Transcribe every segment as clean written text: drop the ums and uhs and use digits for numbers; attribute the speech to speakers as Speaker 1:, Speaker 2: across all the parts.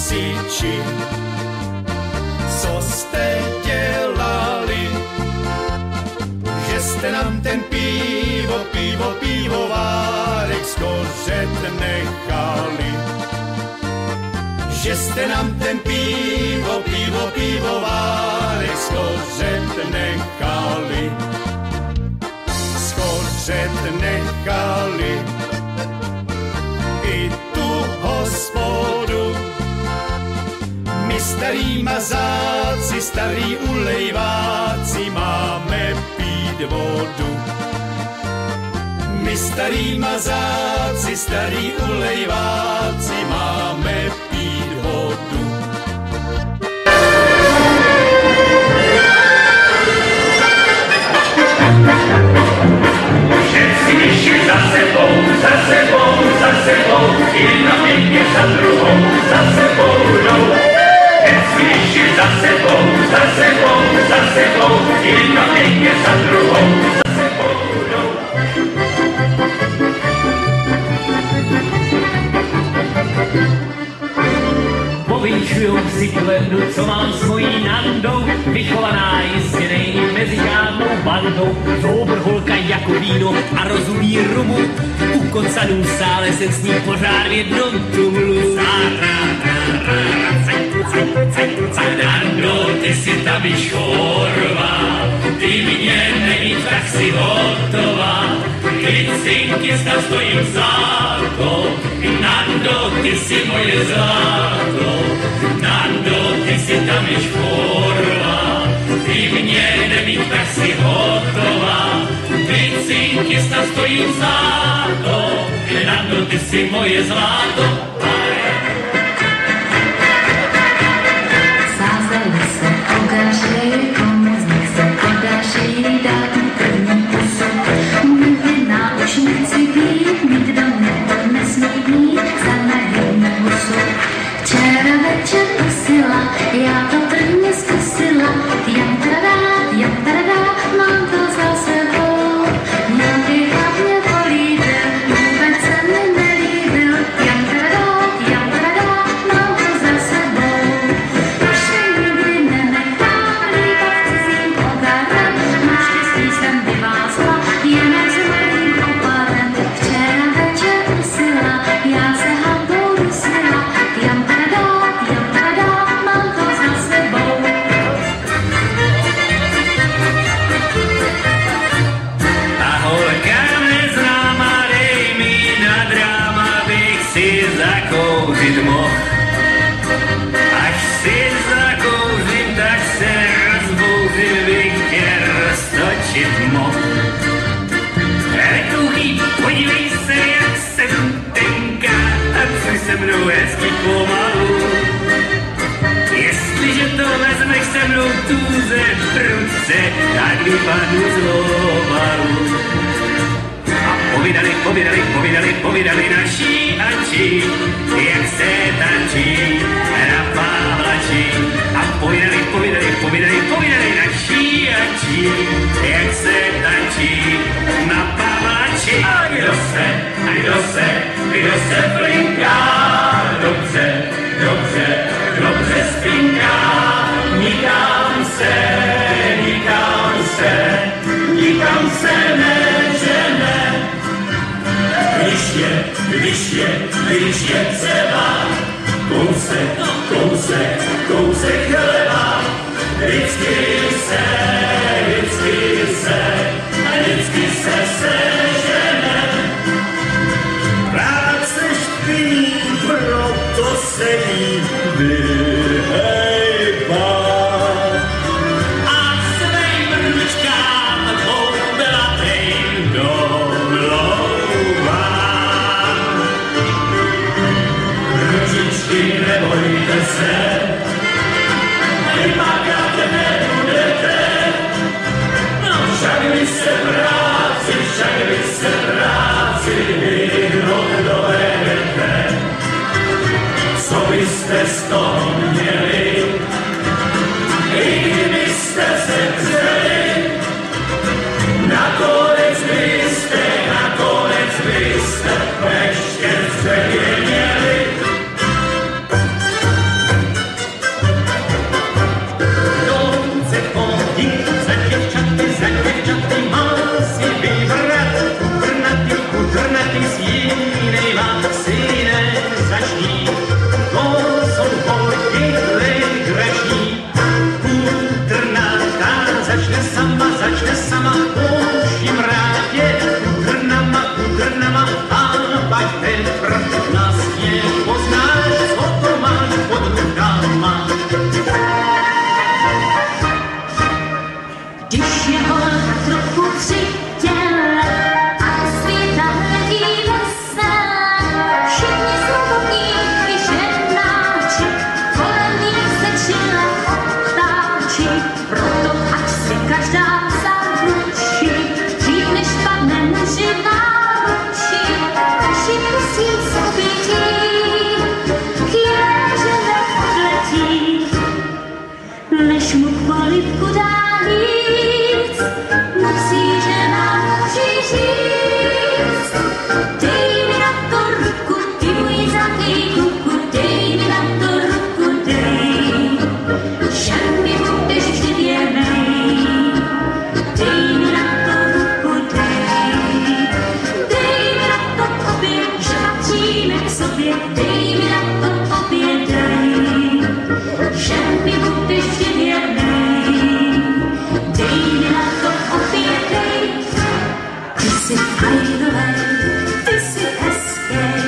Speaker 1: hasiči, co jste dělali, že jste nám ten pivovárek skořet nechali, že jste nám ten pivovárek skořet nechali, i tu hospodu. My starý mazáci, starý ulejváci máme pít vodu. My starý mazáci, starý ulejváci máme pít vodu.
Speaker 2: Za sebou, jedna pěkně za druhou, za sebou jdou. Hezky za sebou, jedna pěkně za druhou, za sebou jdou. Povinčujou si pledu, co mám s mojí Nandou, vychovaná jistě není mezi žádnou bandou. Zobrholka jako víno a rozumí rumu, u kocanů sále se s ním pořád v jednom tumlu. Nando, ty si ta vyšorová, ty mě nevíš, tak si hotová. Klicinky stav stojím zlato, Nando, ty si moje zlato. Nando, ty si ta vyšorová, ty mě nevíš, tak si hotová. Klicinky stav stojím zlato, Nando, ty si moje zlato.
Speaker 3: Komu z nich se podaří dát první pusu. Mluvina už nechci být, nikdo to nesmí být za nahým husu. Včera večer kusila, já to prvně zkusila. Jam tadadá, mám to za sebou. Nějaký chlap mě políbil, vůbec se mi nelíbil. Jam tadadá, mám to za sebou. Už se nikdy nenechá líbat cizím ogarem. Naštěstí jsem vyvázla, jenom s mladým opadem. Včera večer kusila, já se hambou dusila. Jam tadadá, mám to za sebou.
Speaker 2: A holka neznámá, dej mi na dráma, bych si zakouřit mohl. Až si zakouřím, tak se rozbouřím, bych tě roztočit mohl. Tuhý, podívej se, jak jsem tenká, a co se mnou hezky pomalu. Jestliže to vezmeš se mnou tuze v ruce, tak vypadnu z obalu. A povídali naši ači, jak se tančí na Pavlači. A povídali naši ači, jak se tančí na Pavlači. A kdo se blinká, dobře spinká, nikam se nežene. Když je třeba, kousek chleba, vždycky se sežene. Rád seš tvý, proto se jí vyhejbá. A svým ručkám boubelatým domlouvá. Ručičky, nebojte se, vymakat nebudete. Však vy se práci vyhnout dovedete. Co byste z toho měli, i kdybyste se přeli, nakonec byste ještě středně měli.
Speaker 3: než mu polibku dá víc, musí žena muži říct. Dej mi na to ruku, ty můj zlatý kluku, dej mi na to ruku, dej, že mi budeš vždy věrnej. Dej mi na to ruku, dej, dej mi na to obě, že patříme k sobě, dej mi na to obě, dej, že mi budeš vždy věrnej. Dej mi na to obě, dej, ty jsi fajnovej, ty jsi hezkej,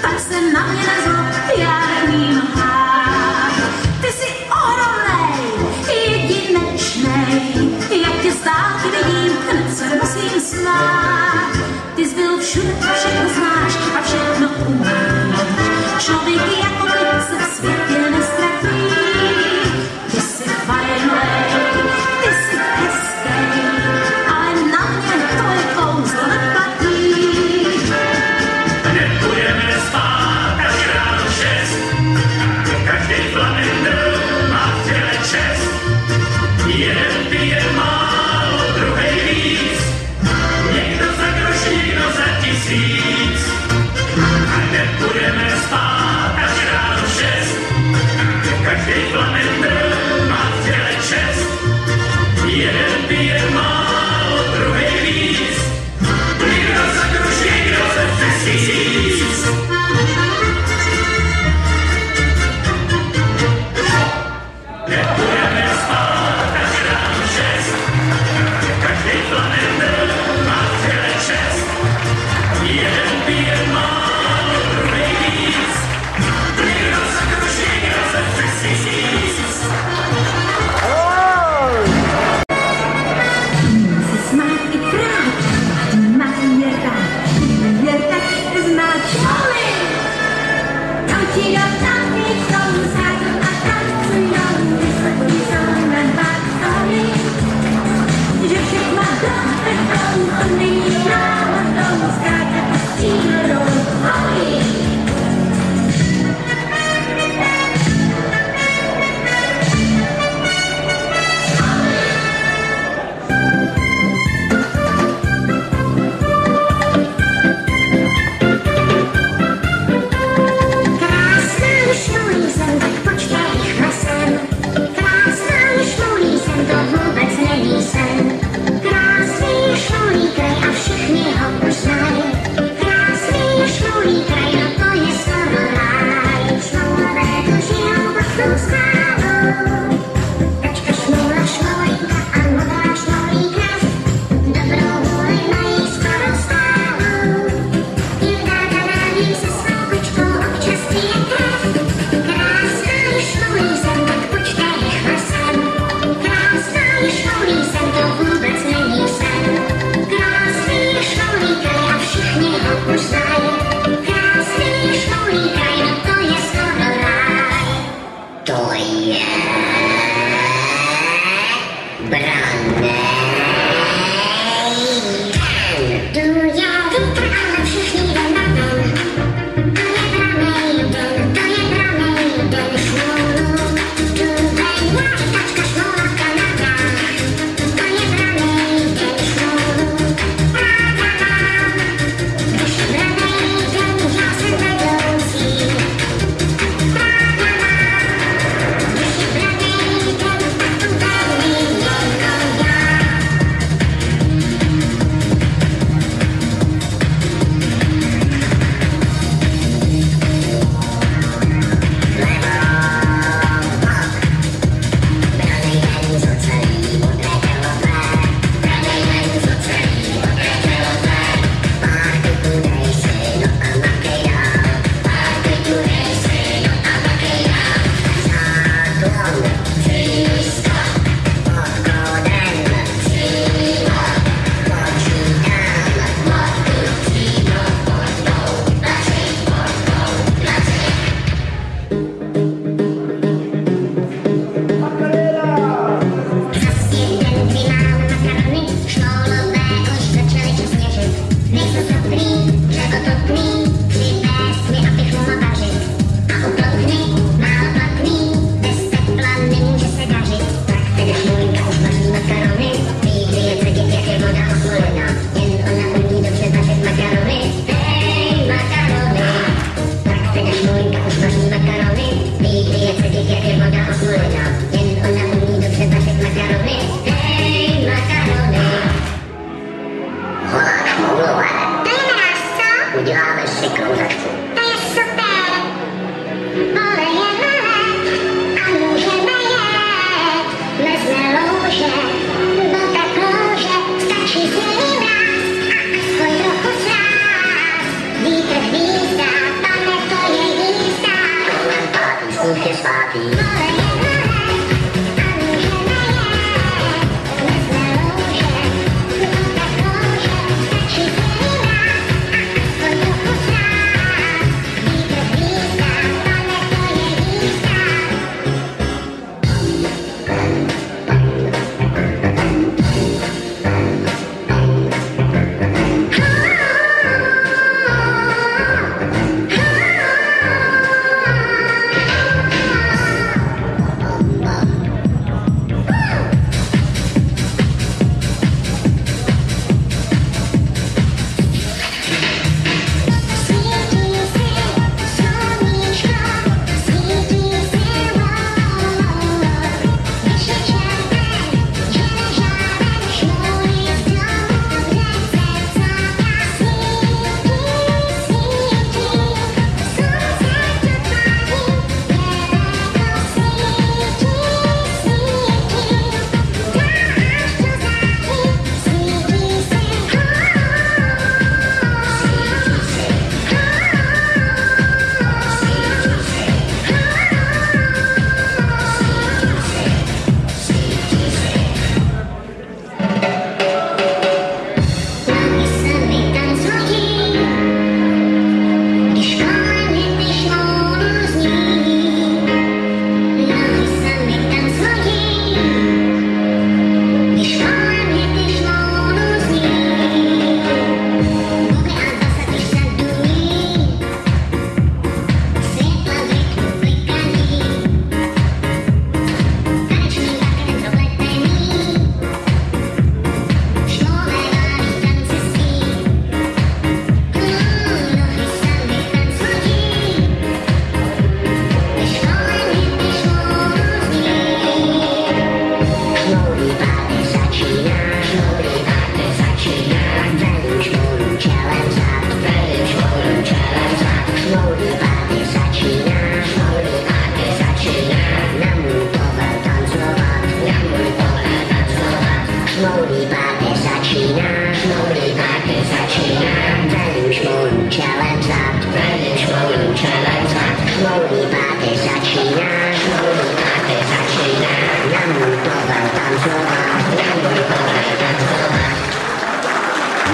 Speaker 3: tak se na mě nezlob, já nevím hát. Ty jsi ohromnej, jedinečnej, jak tě z dálky vidím, hned se musím smát. Ty jsi byl všude, všechno znáš a všechno umíš. Člověk jako ty se v světě nestratí. Ty jsi fajnovej, ty jsi hezkej, ale na mě tvoje kouzlo neplatí.
Speaker 2: Nebudeme spát až ráno 6, každý flamender má v těle čest. Jeden pije málo, druhej víc, někdo za groš, někdo za 1000.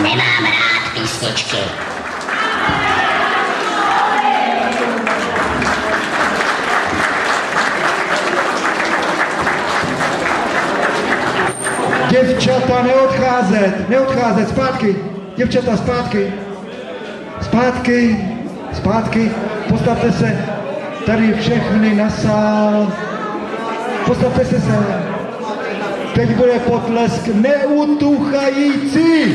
Speaker 4: Nemám rád písničky.
Speaker 5: Děvčata, neodcházet, zpátky, děvčata, zpátky, postavte se tady všechny na sál, postavte se sem, teď bude potlesk neutuchající.